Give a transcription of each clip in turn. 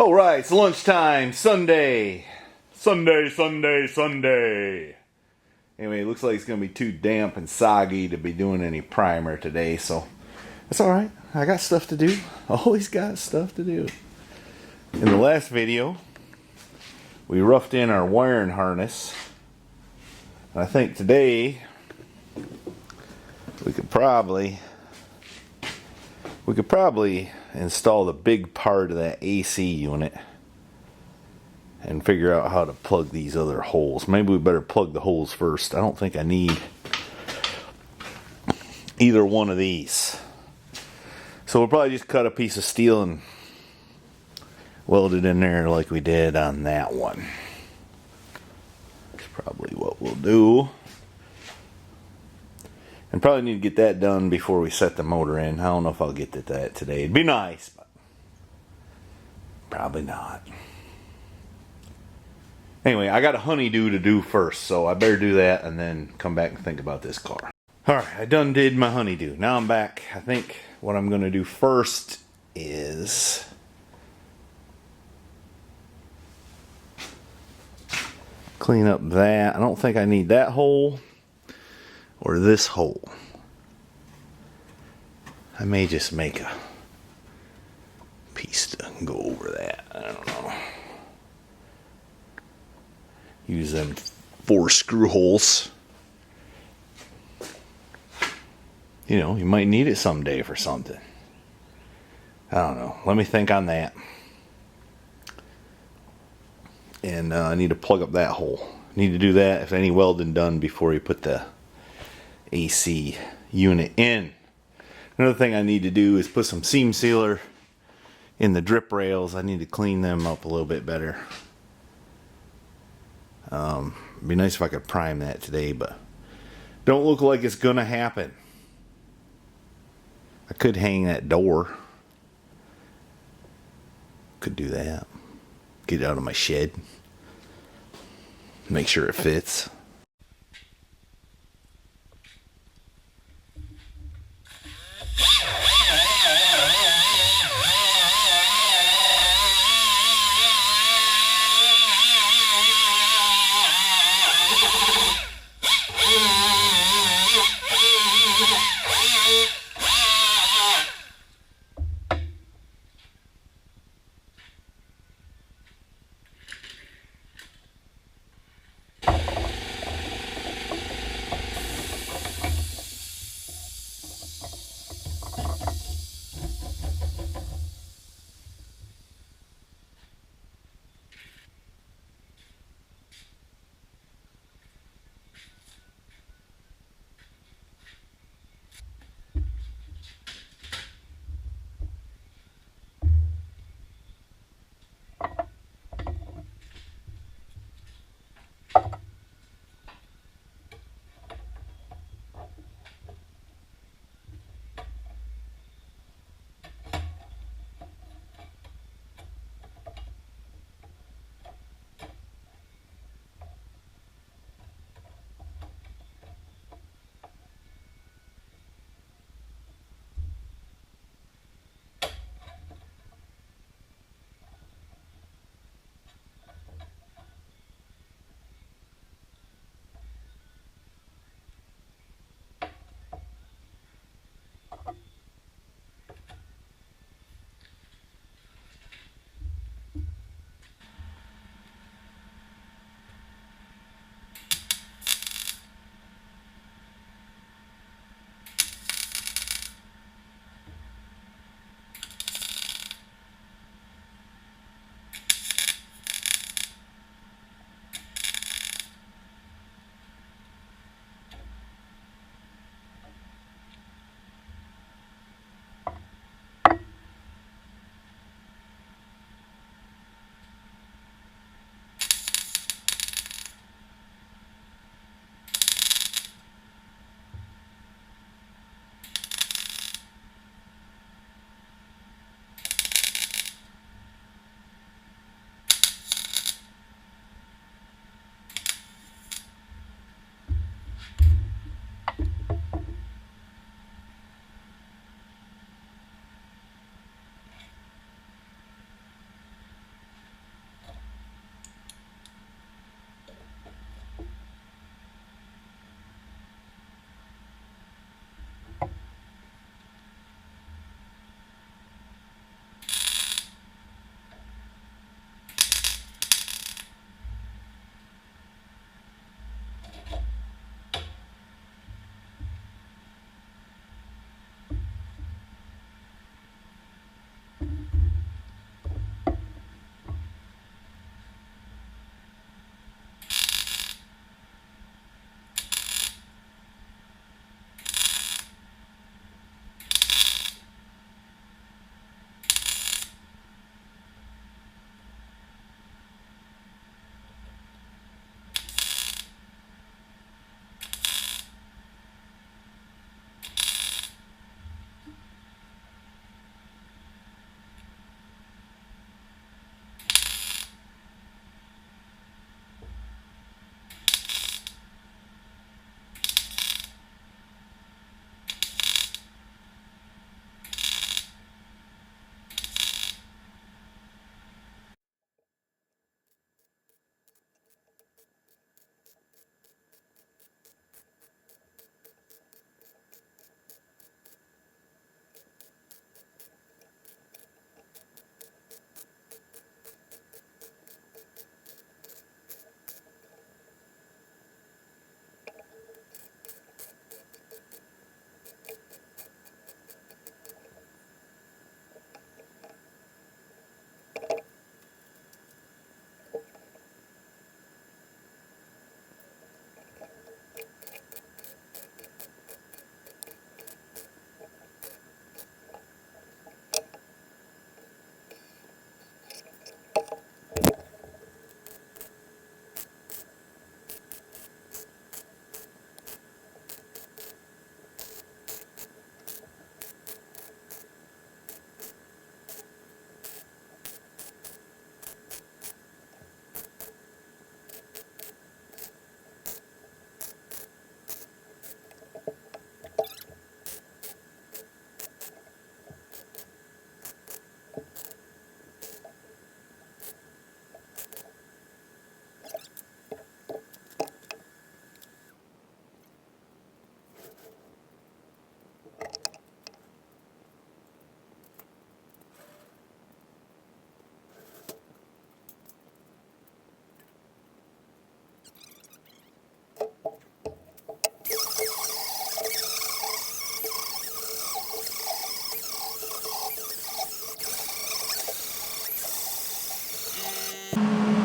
All right, it's lunchtime, Sunday. Sunday. Anyway, it looks like it's going to be too damp and soggy to be doing any primer today, so that's all right. I got stuff to do. Always got stuff to do. In the last video, we roughed in our wiring harness. I think today we could probably install the big part of that AC unit and figure out how to plug these other holes. Maybe we better plug the holes first. I don't think I need either one of these. So we'll probably just cut a piece of steel and weld it in there like we did on that one. That's probably what we'll do. And probably need to get that done before we set the motor in. I don't know if I'll get to that today. It'd be nice, but probably not. Anyway, I got a honeydew to do first, so I better do that and then come back and think about this car. Alright, I done did my honeydew. Now I'm back. I think what I'm going to do first is clean up that. I don't think I need that hole or this hole. I may just make a piece to go over that. I don't know. Use them 4 screw holes. You know, you might need it someday for something. I don't know. Let me think on that. And I need to plug up that hole. Need to do that if any welding done before you put the AC unit in. Another thing I need to do is put some seam sealer in the drip rails. I need to clean them up a little bit better. It'd be nice if I could prime that today, but don't look like it's gonna happen. I could hang that door. Could do that. Get it out of my shed. Make sure it fits.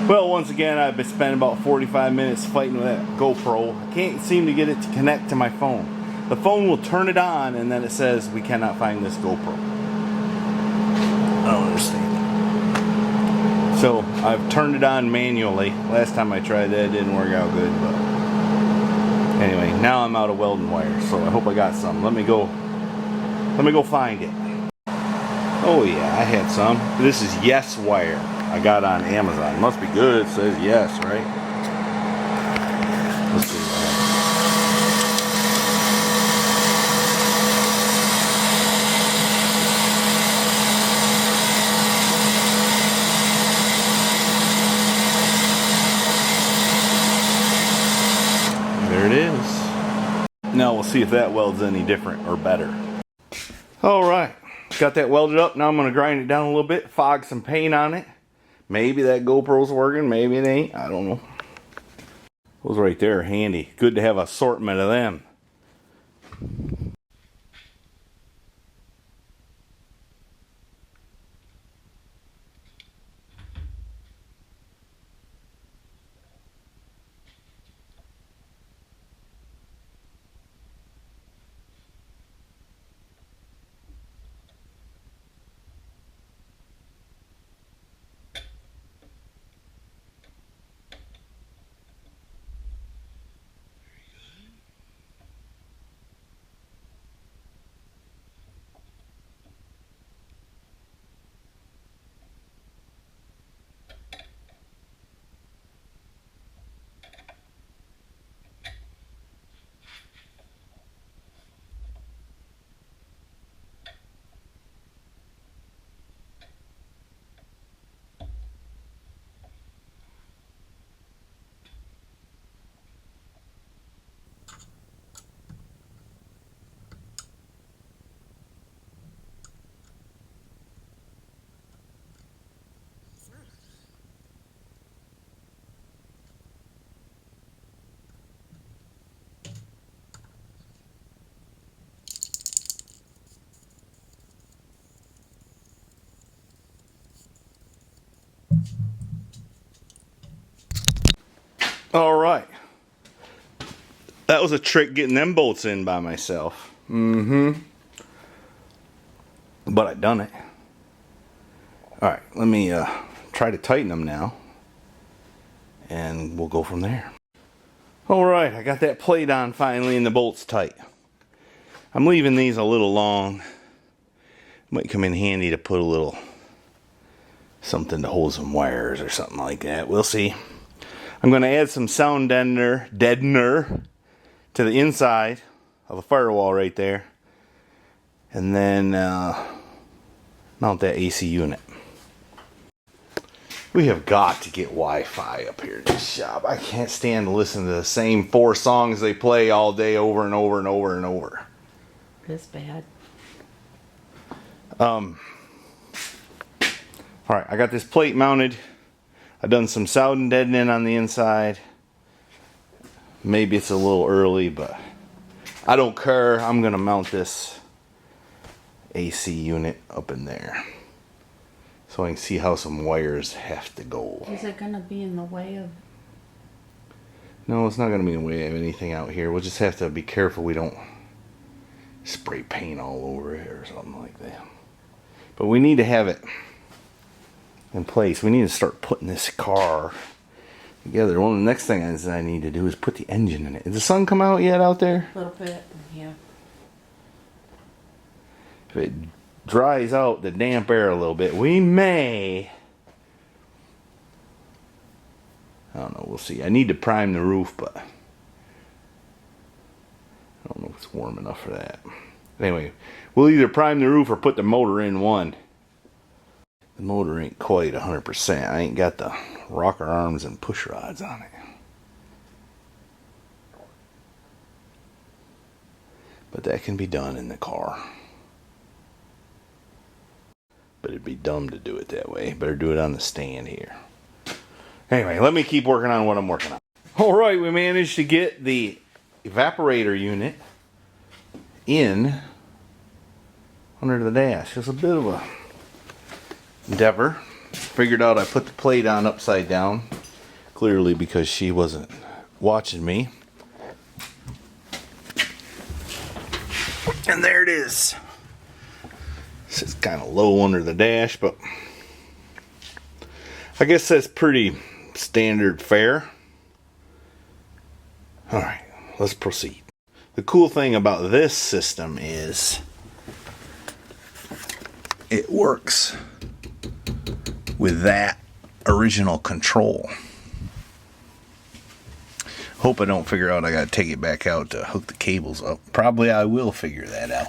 Well, once again, I've been spending about 45 minutes fighting with that GoPro. I can't seem to get it to connect to my phone. The phone will turn it on and then it says we cannot find this GoPro. I don't understand. So I've turned it on manually. Last time I tried that, it didn't work out good, but anyway, now I'm out of welding wire, so I hope I got some. Let me go find it. Oh yeah, I had some. This is Yes wire. I got on Amazon. Must be good. It says yes, right? Let's see. There it is. Now we'll see if that welds any different or better. Alright, got that welded up. Now I'm going to grind it down a little bit, fog some paint on it. Maybe that GoPro's working, maybe it ain't. I don't know. Those right there are handy. Good to have an assortment of them. Alright. That was a trick getting them bolts in by myself. But I done it. Alright, let me try to tighten them now. And we'll go from there. Alright, I got that plate on finally and the bolts tight. I'm leaving these a little long. Might come in handy to put a little something to hold some wires or something like that. We'll see. I'm going to add some sound deadener to the inside of the firewall right there. And then mount that AC unit. We have got to get Wi-Fi up here in this shop. I can't stand to listen to the same 4 songs they play all day over and over and over and over. It's bad. Alright, I got this plate mounted. I've done some sound deadening on the inside. Maybe it's a little early, but I don't care. I'm going to mount this AC unit up in there. So I can see how some wires have to go. Is it going to be in the way of... No, it's not going to be in the way of anything out here. We'll just have to be careful we don't spray paint all over it or something like that. But we need to have it in place. We need to start putting this car together. One of the next things I need to do is put the engine in it. Did the sun come out yet out there? A little bit, yeah. If it dries out the damp air a little bit, we may... I don't know, we'll see. I need to prime the roof, but I don't know if it's warm enough for that. Anyway, we'll either prime the roof or put the motor in one. The motor ain't quite 100%. I ain't got the rocker arms and push rods on it. But that can be done in the car. But it'd be dumb to do it that way. Better do it on the stand here. Anyway, let me keep working on what I'm working on. Alright, we managed to get the evaporator unit in under the dash. It's a bit of a endeavor. Figured out I put the plate on upside down. Clearly because she wasn't watching me. And there it is. It's kind of low under the dash, but I guess that's pretty standard fare. Alright, let's proceed. The cool thing about this system is it works with that original control. Hope I don't figure out I gotta take it back out to hook the cables up. Probably I will figure that out.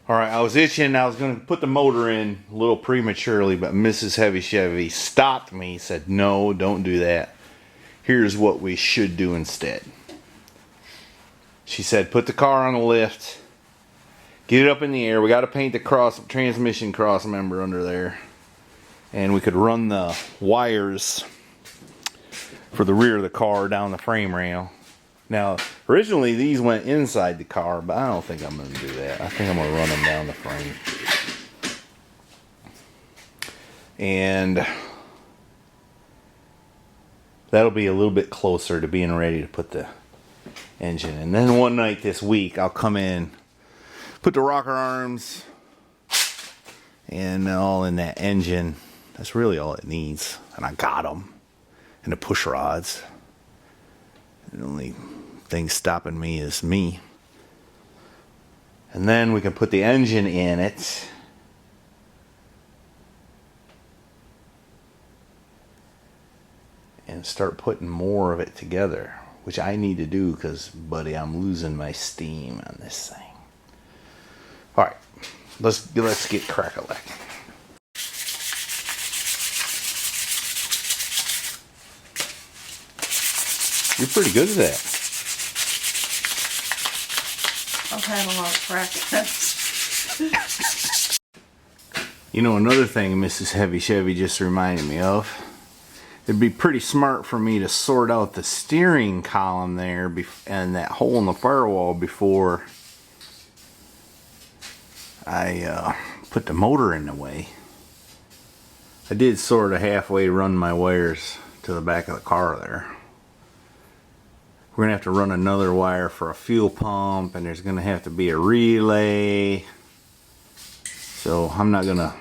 Alright, I was itching. I was going to put the motor in a little prematurely, but Mrs. Heavy Chevy stopped me, said, no, don't do that. Here's what we should do instead. She said, put the car on the lift, get it up in the air. We got to paint the transmission cross member under there. And we could run the wires for the rear of the car down the frame rail. Now, originally these went inside the car, but I don't think I'm going to do that. I think I'm going to run them down the frame. And that'll be a little bit closer to being ready to put the engine. And then one night this week, I'll come in, put the rocker arms and all in that engine. That's really all it needs. And I got them. And the push rods. The only thing stopping me is me. And then we can put the engine in it. And start putting more of it together. Which I need to do because, buddy, I'm losing my steam on this thing. Alright. Let's get crack-a-lacking. You're pretty good at that. I've had a lot of practice. You know, another thing Mrs. Heavy Chevy just reminded me of. It'd be pretty smart for me to sort out the steering column there and that hole in the firewall before I put the motor in the way. I did sort of halfway run my wires to the back of the car there. We're going to have to run another wire for a fuel pump, and there's going to have to be a relay. So I'm not going to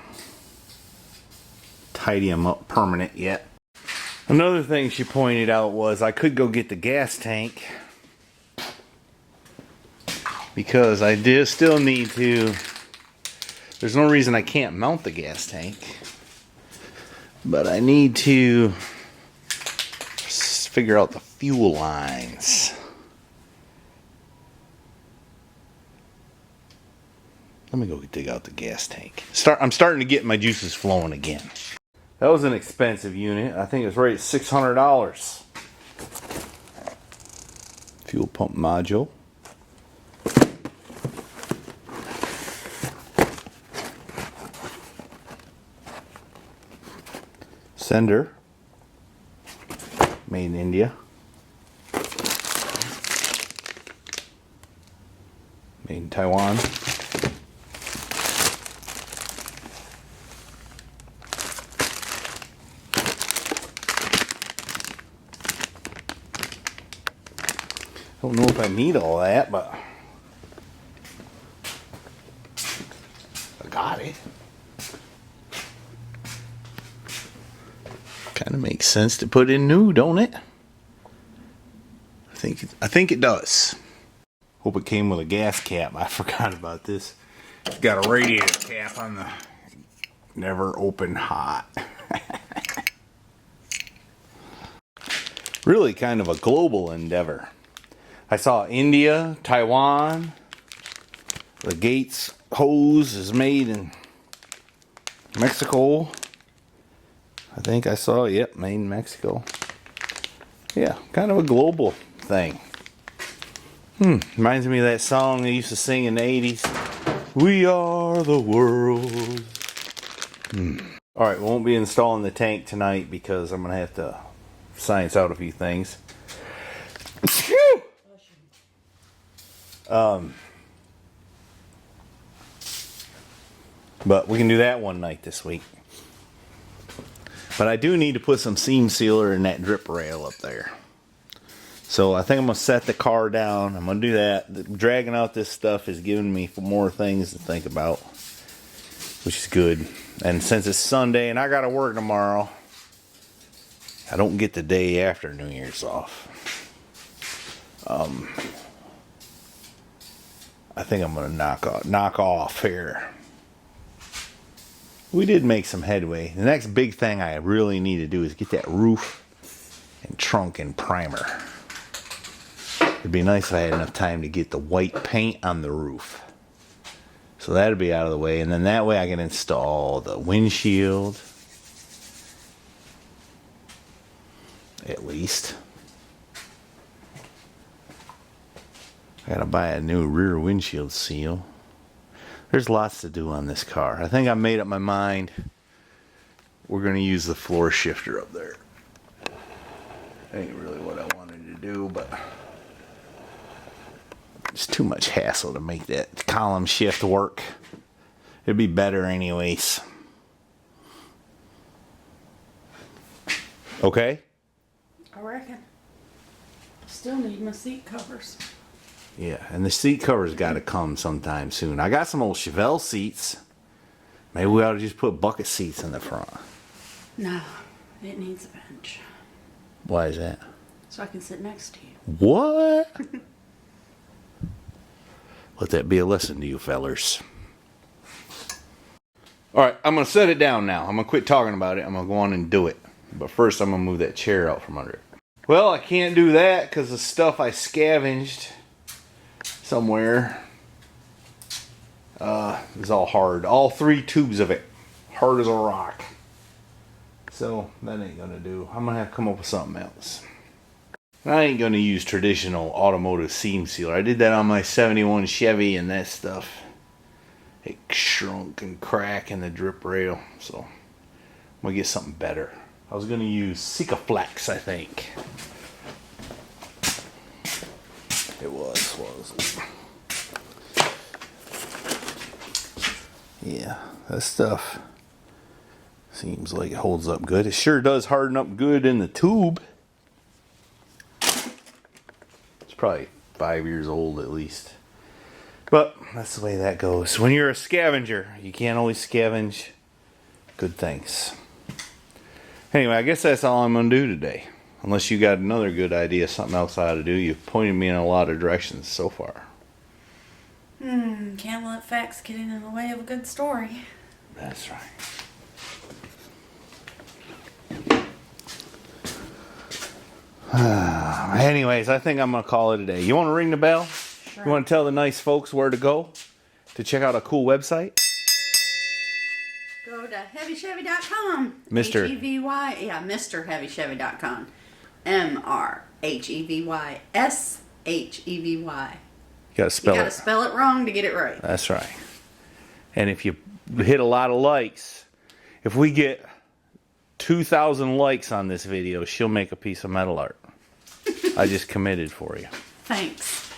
tidy them up permanent yet. Another thing she pointed out was I could go get the gas tank, because I still need to. There's no reason I can't mount the gas tank, but I need to figure out the fuel lines. Let me go dig out the gas tank. I'm starting to get my juices flowing again. That was an expensive unit. I think it was right at $600. Fuel pump module. Sender. Made in India. Made in Taiwan. I don't know if I need all that, but I got it. Kind of makes sense to put in new, don't it? I think it does. Hope it came with a gas cap. I forgot about this. It's got a radiator cap on the never open hot. Really kind of a global endeavor. I saw India, Taiwan. The Gates hose is made in Mexico. I think I saw, yep, made in Mexico. Yeah, kind of a global thing. Reminds me of that song they used to sing in the 80s. We are the world. Alright, won't be installing the tank tonight because I'm going to have to science out a few things. But we can do that one night this week. But I do need to put some seam sealer in that drip rail up there. So I think I'm going to set the car down. I'm going to do that. Dragging out this stuff is giving me more things to think about, which is good. And since it's Sunday and I got to work tomorrow, I don't get the day after New Year's off. I think I'm going to knock off here. We did make some headway. The next big thing I really need to do is get that roof and trunk and primer. It'd be nice if I had enough time to get the white paint on the roof. So that'll be out of the way. And then that way I can install the windshield. At least. I gotta buy a new rear windshield seal. There's lots to do on this car. I think I made up my mind. We're gonna use the floor shifter up there. Ain't really what I wanted to do, but it's too much hassle to make that column shift work. It'd be better anyways. Okay? I reckon. Still need my seat covers. Yeah, and the seat cover's got to come sometime soon. I got some old Chevy seats. Maybe we ought to just put bucket seats in the front. No, it needs a bench. Why is that? So I can sit next to you. What? Let that be a lesson to you fellers. Alright, I'm going to set it down now. I'm going to quit talking about it. I'm going to go on and do it. But first I'm going to move that chair out from under it. Well, I can't do that because the stuff I scavenged somewhere is all hard. All 3 tubes of it. Hard as a rock. So that ain't going to do. I'm going to have to come up with something else. I ain't going to use traditional automotive seam sealer. I did that on my 71 Chevy and that stuff. It shrunk and cracked in the drip rail. So I'm going to get something better. I was going to use Sikaflex, I think. It was. Yeah, that stuff seems like it holds up good. It sure does harden up good in the tube. It's probably 5 years old at least. But that's the way that goes. When you're a scavenger, you can't always scavenge good things. Anyway, I guess that's all I'm going to do today. Unless you got another good idea, something else I ought to do. You've pointed me in a lot of directions so far. Can't let facts get in the way of a good story. That's right. Anyways, I think I'm going to call it a day. You want to ring the bell? Sure. You want to tell the nice folks where to go to check out a cool website? Go to heavychevy.com. Mr. H-E-V-Y. Yeah, MrHeavychevy.com. M-R-H-E-V-Y-S-H-E-V-Y. You got to spell You gotta spell it wrong to get it right. That's right. And if you hit a lot of likes, if we get 2,000 likes on this video, she'll make a piece of metal art. I just committed for you. Thanks.